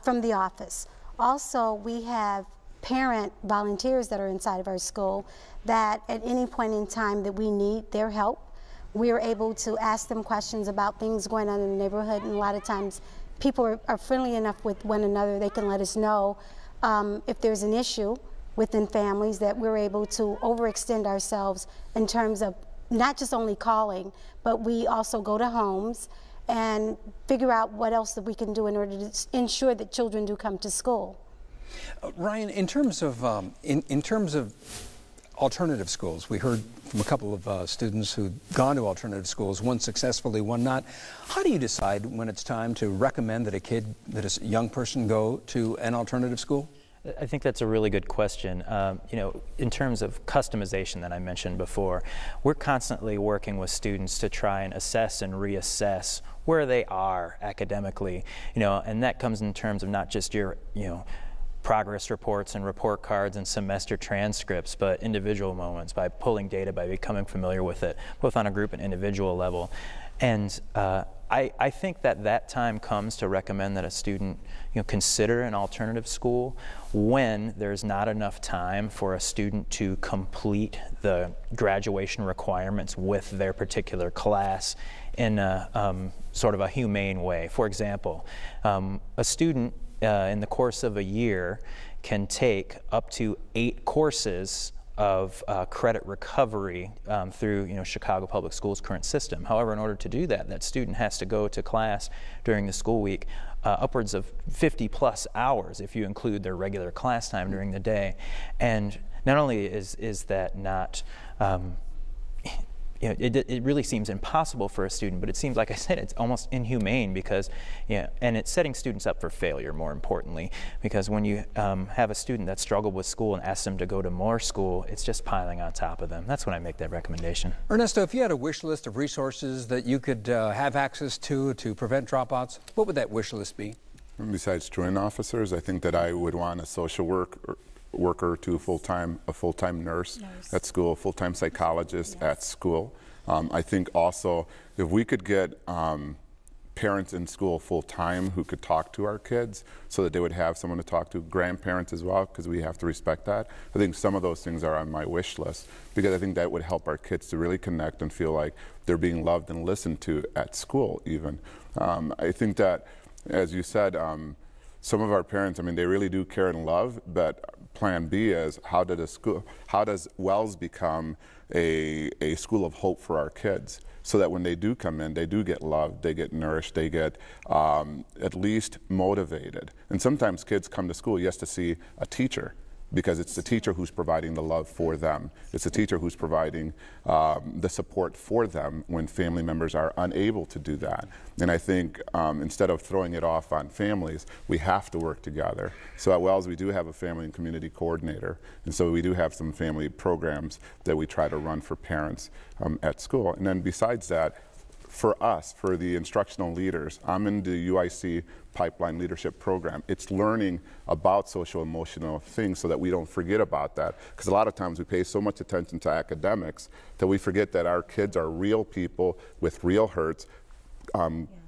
from the office. Also, we have parent volunteers that are inside of our school that at any point in time that we need their help, we are able to ask them questions about things going on in the neighborhood, and a lot of times people are friendly enough with one another, they can let us know if there's an issue within families, that we're able to overextend ourselves in terms of not just only calling, but we also go to homes and figure out what else that we can do in order to ensure that children do come to school. Ryan, in terms of alternative schools, we heard from a couple of students who'd gone to alternative schools, one successfully, one not. How do you decide when it's time to recommend that a young person go to an alternative school? I think that's a really good question. You know, in terms of customization that I mentioned before, we're constantly working with students to try and assess and reassess where they are academically, you know, and that comes in terms of not just your, you know, progress reports and report cards and semester transcripts, but individual moments by pulling data, by becoming familiar with it, both on a group and individual level. And I think that time comes to recommend that a student, you know, consider an alternative school when there's not enough time for a student to complete the graduation requirements with their particular class in a sort of a humane way. For example, a student in the course of a year can take up to 8 courses of credit recovery through, you know, Chicago Public Schools' current system. However, in order to do that, that student has to go to class during the school week upwards of 50+ hours if you include their regular class time during the day. And not only is that not you know, it really seems impossible for a student, but it seems, like I said, it's almost inhumane because, you know, and it's setting students up for failure, more importantly, because when you have a student that struggled with school and ask them to go to more school, it's just piling on top of them. That's when I make that recommendation. Ernesto, if you had a wish list of resources that you could have access to prevent dropouts, what would that wish list be? Besides truant officers, I think that I would want a social worker to a full-time nurse at school, a full-time psychologist at school. I think also if we could get parents in school full-time who could talk to our kids so that they would have someone to talk to, grandparents as well, because we have to respect that. I think some of those things are on my wish list because I think that would help our kids to really connect and feel like they're being loved and listened to at school even. I think that, as you said, some of our parents, I mean, they really do care and love, but plan B is how does Wells become a school of hope for our kids, so that when they do come in, they do get loved, they get nourished, they get at least motivated. And sometimes kids come to school just to see a teacher, because it's the teacher who's providing the love for them. It's the teacher who's providing the support for them when family members are unable to do that. And I think instead of throwing it off on families, we have to work together. So at Wells, we do have a family and community coordinator. And so we do have some family programs that we try to run for parents at school. And then besides that, for us, for the instructional leaders, I'm in the UIC Pipeline Leadership Program. It's learning about social emotional things so that we don't forget about that. Because a lot of times we pay so much attention to academics that we forget that our kids are real people with real hurts,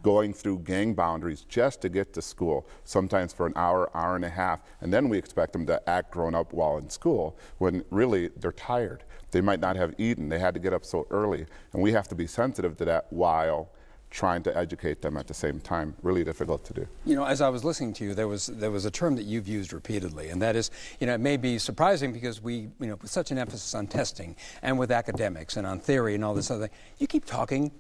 going through gang boundaries just to get to school, sometimes for an hour, hour and a half, and then we expect them to act grown up while in school, when really they're tired. They might not have eaten, they had to get up so early, and we have to be sensitive to that while trying to educate them at the same time. Really difficult to do. You know, as I was listening to you, there was a term that you've used repeatedly, and that is, you know, it may be surprising because we, you know, put such an emphasis on testing and with academics and on theory and all this other thing. You keep talking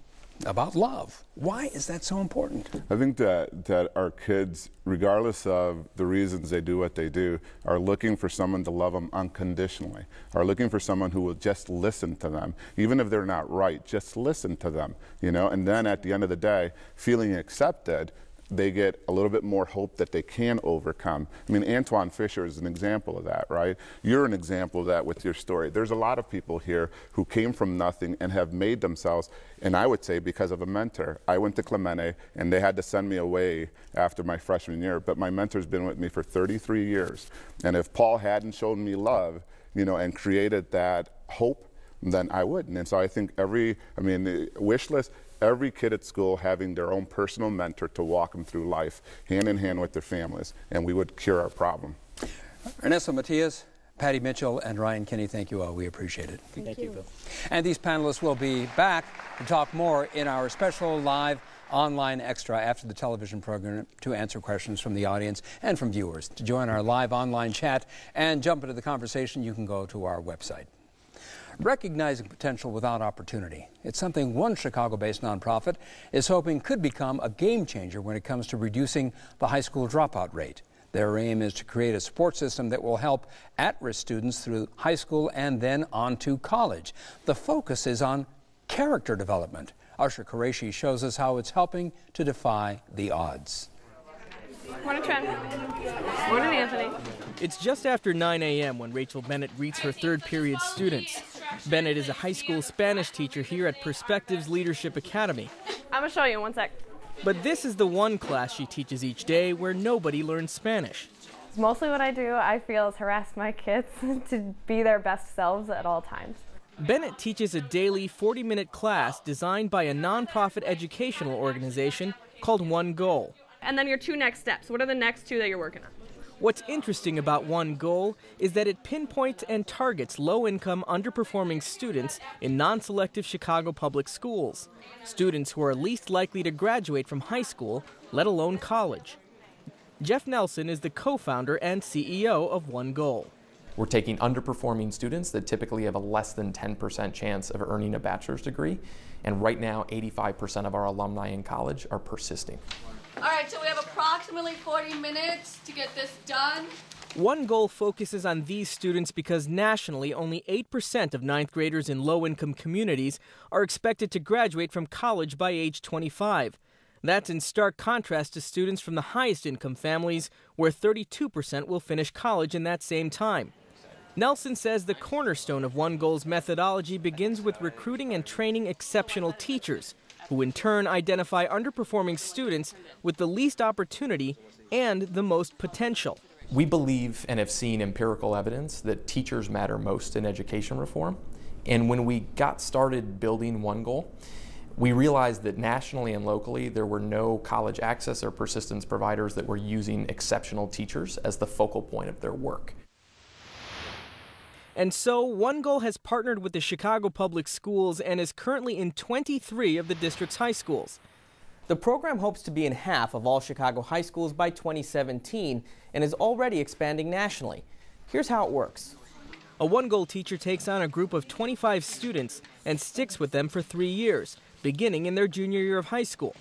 about love. Why is that so important? I think that our kids, regardless of the reasons they do what they do, are looking for someone to love them unconditionally, are looking for someone who will just listen to them, even if they're not right, just listen to them, you know, and then at the end of the day, feeling accepted, they get a little bit more hope that they can overcome. I mean, Antoine Fisher is an example of that, right? You're an example of that with your story. There's a lot of people here who came from nothing and have made themselves, and I would say because of a mentor. I went to Clemente, and they had to send me away after my freshman year, but my mentor's been with me for 33 years. And if Paul hadn't shown me love, you know, and created that hope, then I wouldn't. And so I think the wish list, every kid at school having their own personal mentor to walk them through life, hand in hand with their families, and we would cure our problem. Ernesto Matias, Patty Mitchell, and Ryan Kinney, thank you all. We appreciate it. Thank you, Bill. And these panelists will be back to talk more in our special live online extra after the television program to answer questions from the audience and from viewers. To join our live online chat and jump into the conversation, you can go to our website. Recognizing potential without opportunity. It's something one Chicago-based nonprofit is hoping could become a game changer when it comes to reducing the high school dropout rate. Their aim is to create a support system that will help at-risk students through high school and then on to college. The focus is on character development. Usher Qureshi shows us how it's helping to defy the odds. Morning, Trent. Morning, Anthony. It's just after 9 a.m. when Rachel Bennett greets her third period students. Bennett is a high school Spanish teacher here at Perspectives Leadership Academy. I'm going to show you in 1 sec. But this is the one class she teaches each day where nobody learns Spanish. Mostly what I do, I feel, is harass my kids to be their best selves at all times. Bennett teaches a daily 40-minute class designed by a nonprofit educational organization called One Goal. And then your 2 next steps. What are the next 2 that you're working on? What's interesting about One Goal is that it pinpoints and targets low-income, underperforming students in non-selective Chicago public schools, students who are least likely to graduate from high school, let alone college. Jeff Nelson is the co-founder and CEO of One Goal. We're taking underperforming students that typically have a less than 10% chance of earning a bachelor's degree, and right now 85% of our alumni in college are persisting. All right, so we have approximately 40 minutes to get this done. One Goal focuses on these students because nationally only 8% of 9th graders in low-income communities are expected to graduate from college by age 25. That's in stark contrast to students from the highest income families, where 32% will finish college in that same time. Nelson says the cornerstone of One Goal's methodology begins with recruiting and training exceptional teachers, who in turn identify underperforming students with the least opportunity and the most potential. We believe and have seen empirical evidence that teachers matter most in education reform. And when we got started building One Goal, We realized that nationally and locally there were no college access or persistence providers that were using exceptional teachers as the focal point of their work. And so, One Goal has partnered with the Chicago Public Schools and is currently in 23 of the district's high schools. The program hopes to be in half of all Chicago high schools by 2017 and is already expanding nationally. Here's how it works. A One Goal teacher takes on a group of 25 students and sticks with them for 3 years, beginning in their junior year of high school.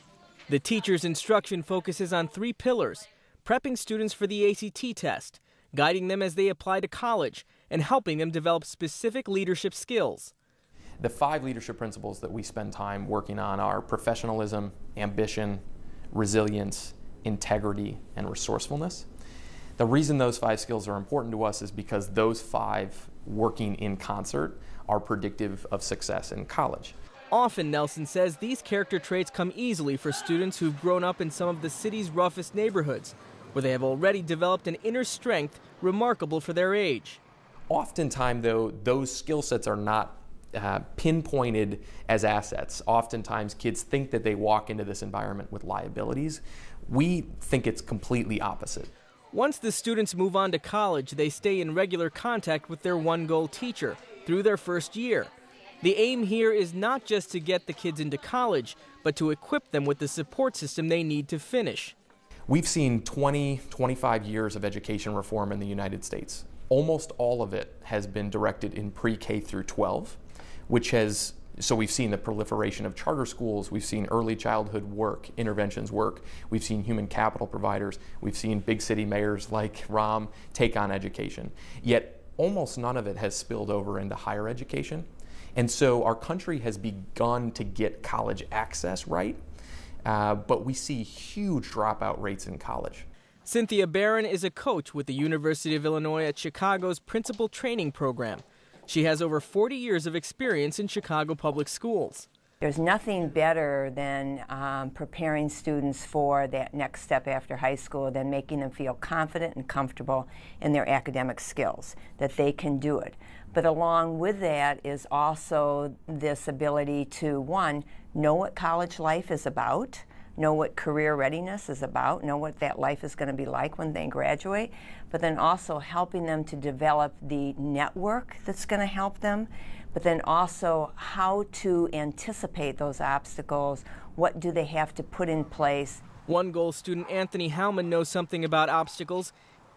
The teacher's instruction focuses on 3 pillars: prepping students for the ACT test, guiding them as they apply to college, and helping them develop specific leadership skills. The 5 leadership principles that we spend time working on are professionalism, ambition, resilience, integrity, and resourcefulness. The reason those 5 skills are important to us is because those 5 working in concert are predictive of success in college. Often, Nelson says, these character traits come easily for students who've grown up in some of the city's roughest neighborhoods, where they have already developed an inner strength remarkable for their age. Oftentimes, though, those skill sets are not pinpointed as assets. Oftentimes, kids think that they walk into this environment with liabilities. We think it's completely opposite. Once the students move on to college, they stay in regular contact with their One Goal teacher through their first year. The aim here is not just to get the kids into college, but to equip them with the support system they need to finish. We've seen 25 years of education reform in the United States. Almost all of it has been directed in pre-K through 12, so we've seen the proliferation of charter schools, we've seen early childhood work, interventions work, we've seen human capital providers, we've seen big city mayors like Rahm take on education. Yet almost none of it has spilled over into higher education. And so our country has begun to get college access right, but we see huge dropout rates in college. Cynthia Barron is a coach with the University of Illinois at Chicago's Principal Training Program. She has over 40 years of experience in Chicago public schools. There's nothing better than preparing students for that next step after high school than making them feel confident and comfortable in their academic skills, that they can do it. But along with that is also this ability to, one, know what college life is about, know what career readiness is about, know what that life is going to be like when they graduate, but then also helping them to develop the network that's going to help them, but then also how to anticipate those obstacles, what do they have to put in place. One Goal student Anthony Howman knows something about obstacles.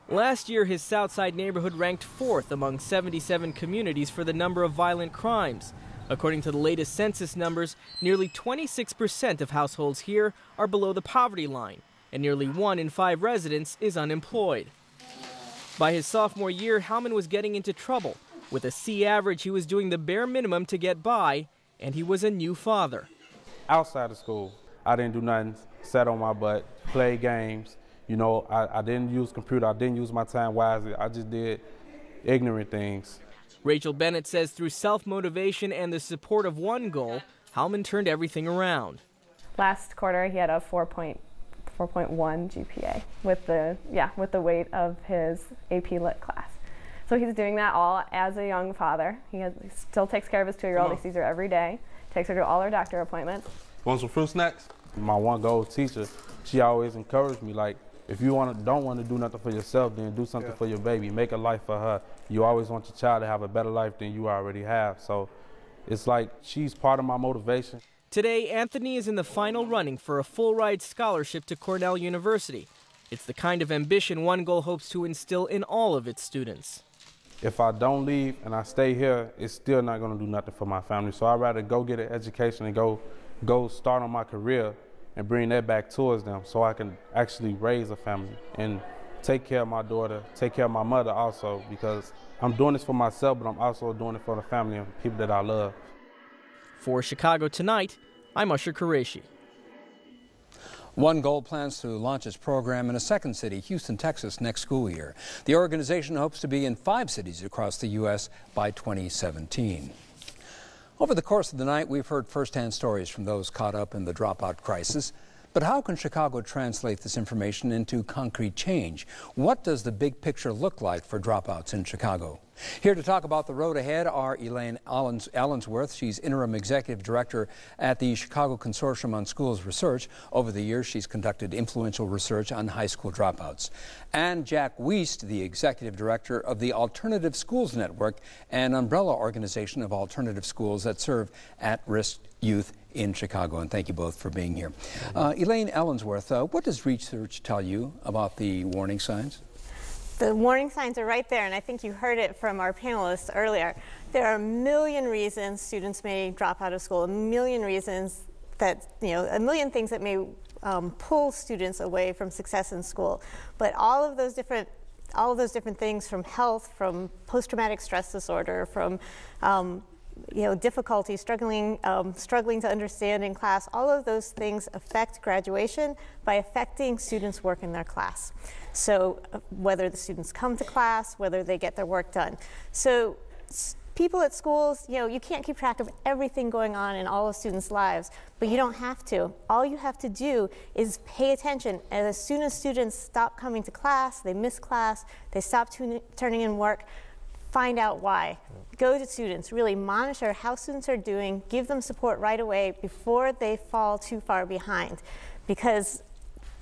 Last year, his Southside neighborhood ranked 4th among 77 communities for the number of violent crimes. According to the latest census numbers, nearly 26% of households here are below the poverty line, and nearly 1 in 5 residents is unemployed. By his sophomore year, Howman was getting into trouble. With a C average, he was doing the bare minimum to get by, and he was a new father. Outside of school, I didn't do nothing, sat on my butt, play games. You know, I didn't use computer, I didn't use my time wisely. I just did ignorant things. Rachel Bennett says through self-motivation and the support of One Goal, Howman turned everything around. Last quarter, he had a 4.1 GPA with the weight of his AP Lit class. So he's doing that all as a young father. He still takes care of his 2-year-old. He sees her every day, takes her to all her doctor appointments. Want some fruit snacks? My One Goal teacher, she always encouraged me, like, if you don't want to do nothing for yourself, then do something for your baby. Make a life for her. You always want your child to have a better life than you already have. So it's like she's part of my motivation. Today, Anthony is in the final running for a full-ride scholarship to Cornell University. It's the kind of ambition One Goal hopes to instill in all of its students. If I don't leave and I stay here, it's still not going to do nothing for my family. So I'd rather go get an education and go start on my career and bring that back towards them so I can actually raise a family and take care of my daughter, take care of my mother also, because I'm doing this for myself, but I'm also doing it for the family and people that I love. For Chicago Tonight, I'm Usher Qureshi. One Goal plans to launch its program in a second city, Houston, Texas, next school year. The organization hopes to be in 5 cities across the U.S. by 2017. Over the course of the night, we've heard firsthand stories from those caught up in the dropout crisis. But how can Chicago translate this information into concrete change? What does the big picture look like for dropouts in Chicago? Here to talk about the road ahead are Elaine Allensworth. She's Interim Executive Director at the Chicago Consortium on Schools Research. Over the years, she's conducted influential research on high school dropouts. And Jack Wiest, the Executive Director of the Alternative Schools Network, an umbrella organization of alternative schools that serve at-risk youth in Chicago. And thank you both for being here. Elaine Allensworth, what does research tell you about the warning signs? The warning signs are right there, and I think you heard it from our panelists earlier. There are a million reasons students may drop out of school, a million reasons that, a million things that may pull students away from success in school. But all of those different things, from health, from post-traumatic stress disorder, from difficulty, struggling to understand in class, all of those things affect graduation by affecting students' work in their class. So whether the students come to class, whether they get their work done. So people at schools, you can't keep track of everything going on in all of students' lives, but you don't have to. All you have to do is pay attention. And as soon as students stop coming to class, they miss class, they stop turning in work, find out why. Go to students, really monitor how students are doing, give them support right away before they fall too far behind. Because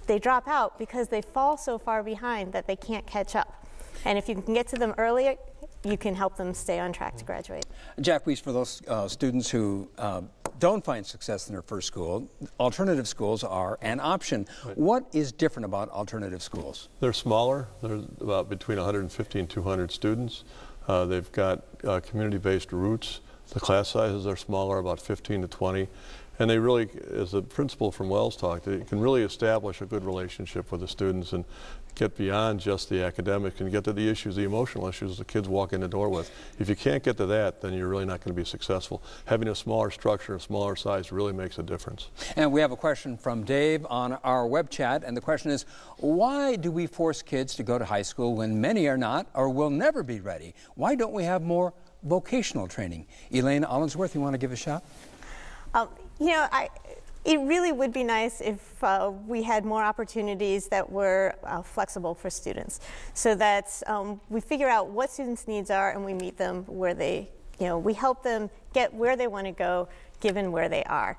they drop out because they fall so far behind that they can't catch up. And if you can get to them earlier, you can help them stay on track to graduate. Jack Wiest, for those students who don't find success in their first school, alternative schools are an option. Right. What is different about alternative schools? They're smaller. They're about between 150 and 200 students. They've got community-based roots. The class sizes are smaller, about 15 to 20. And they really, as the principal from Wells talked, they can really establish a good relationship with the students and get beyond just the academic and get to the issues, the emotional issues the kids walk in the door with. If you can't get to that, then you're really not going to be successful. Having a smaller structure, a smaller size really makes a difference. And we have a question from Dave on our web chat, and the question is, why do we force kids to go to high school when many are not or will never be ready? Why don't we have more vocational training? Elaine Allensworth, you want to give a shot? It really would be nice if we had more opportunities that were flexible for students, so that we figure out what students' needs are and we meet them where they, we help them get where they want to go given where they are.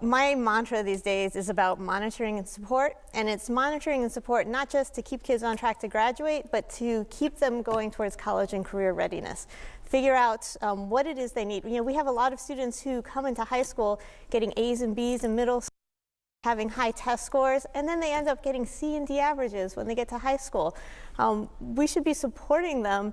My mantra these days is about monitoring and support, and it's monitoring and support not just to keep kids on track to graduate, but to keep them going towards college and career readiness. Figure out what it is they need. We have a lot of students who come into high school getting A's and B's in middle school, having high test scores, and then they end up getting C and D averages when they get to high school. We should be supporting them,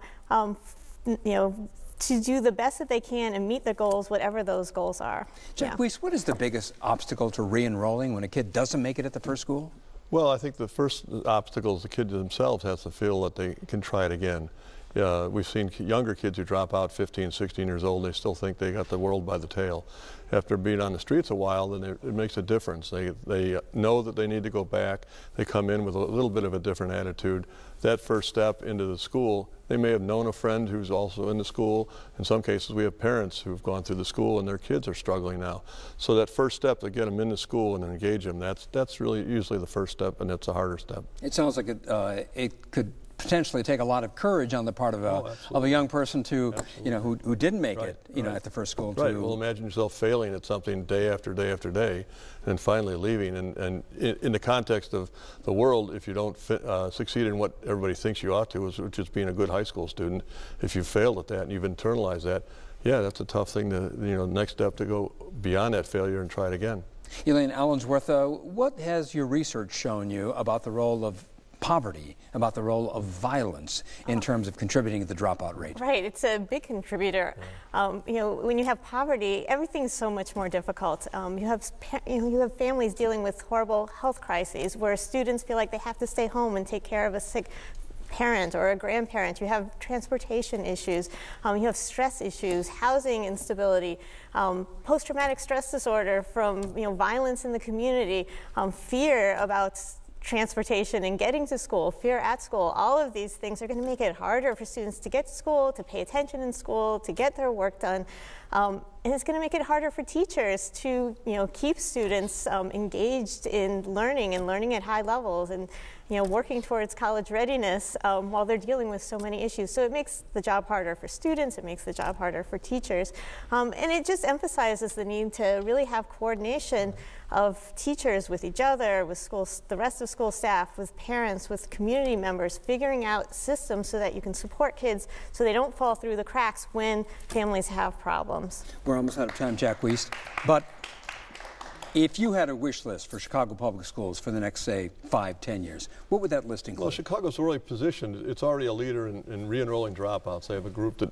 to do the best that they can and meet their goals, whatever those goals are. Jack Wiest, what is the biggest obstacle to re-enrolling when a kid doesn't make it at the first school? Well, I think the first obstacle is the kid themselves has to feel that they can try it again. We've seen younger kids who drop out 15, 16 years old, they still think they got the world by the tail. After being on the streets a while, then it makes a difference. They know that they need to go back. They come in with a little bit of a different attitude. That first step into the school, they may have known a friend who's also in the school. In some cases, we have parents who've gone through the school and their kids are struggling now. So that first step to get them into school and engage them, that's really usually the first step, and it's a harder step. It sounds like it could potentially take a lot of courage on the part of a young person to, who didn't make it, at the first school. Right. Well, imagine yourself failing at something day after day after day, and finally leaving. And in the context of the world, if you don't succeed in what everybody thinks you ought to, which is being a good high school student, if you've failed at that and you've internalized that, yeah, that's a tough thing to, next step to go beyond that failure and try it again. Elaine Allensworth, what has your research shown you about the role of poverty, about the role of violence in terms of contributing to the dropout rate? Right, it's a big contributor. When you have poverty, everything's so much more difficult. You have families dealing with horrible health crises where students feel like they have to stay home and take care of a sick parent or a grandparent. You have transportation issues. You have stress issues, housing instability, post-traumatic stress disorder from violence in the community, fear about transportation and getting to school, fear at school. All of these things are going to make it harder for students to get to school, to pay attention in school, to get their work done. And it's going to make it harder for teachers to, keep students engaged in learning and learning at high levels and, working towards college readiness while they're dealing with so many issues. So it makes the job harder for students, it makes the job harder for teachers, and it just emphasizes the need to really have coordination of teachers with each other, with schools, the rest of school staff, with parents, with community members, figuring out systems so that you can support kids so they don't fall through the cracks when families have problems. We're almost out of time, Jack Wiest, but if you had a wish list for Chicago Public Schools for the next, say, 5-10 years, what would that list include? Well, Chicago's already positioned. It's already a leader in re-enrolling dropouts. They have a group that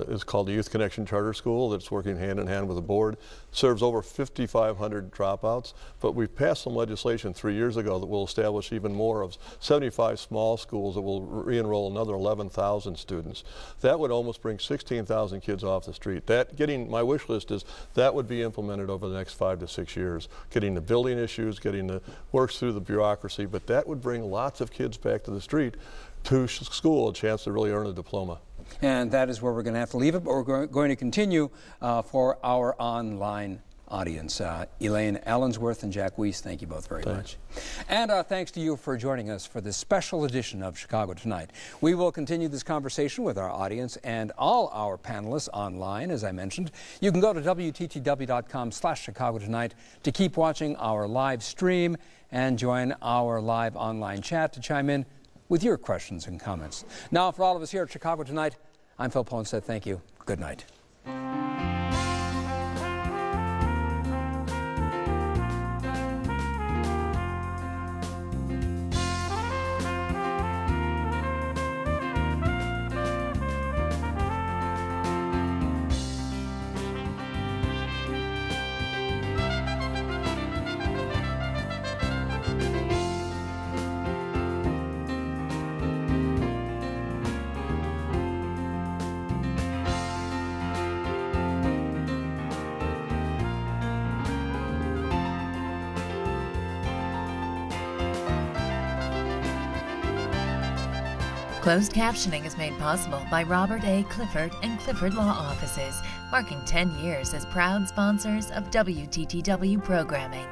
is called the Youth Connection Charter School that's working hand in hand with the board, serves over 5,500 dropouts. But we've passed some legislation 3 years ago that will establish even more of 75 small schools that will re-enroll another 11,000 students. That would almost bring 16,000 kids off the street. My wish list is that would be implemented over the next 5 to 6 years. Getting the building issues, getting the works through the bureaucracy, but that would bring lots of kids back to the street, to school, a chance to really earn a diploma. And that is where we're going to have to leave it, but we're going to continue for our online audience. Elaine Allensworth and Jack Wiest, thank you both very much. And thanks to you for joining us for this special edition of Chicago Tonight. We will continue this conversation with our audience and all our panelists online, as I mentioned. You can go to WTTW.com/Chicago Tonight to keep watching our live stream and join our live online chat to chime in with your questions and comments. Now, for all of us here at Chicago Tonight, I'm Phil Ponstead. Thank you. Good night. Closed captioning is made possible by Robert A. Clifford and Clifford Law Offices, marking 10 years as proud sponsors of WTTW programming.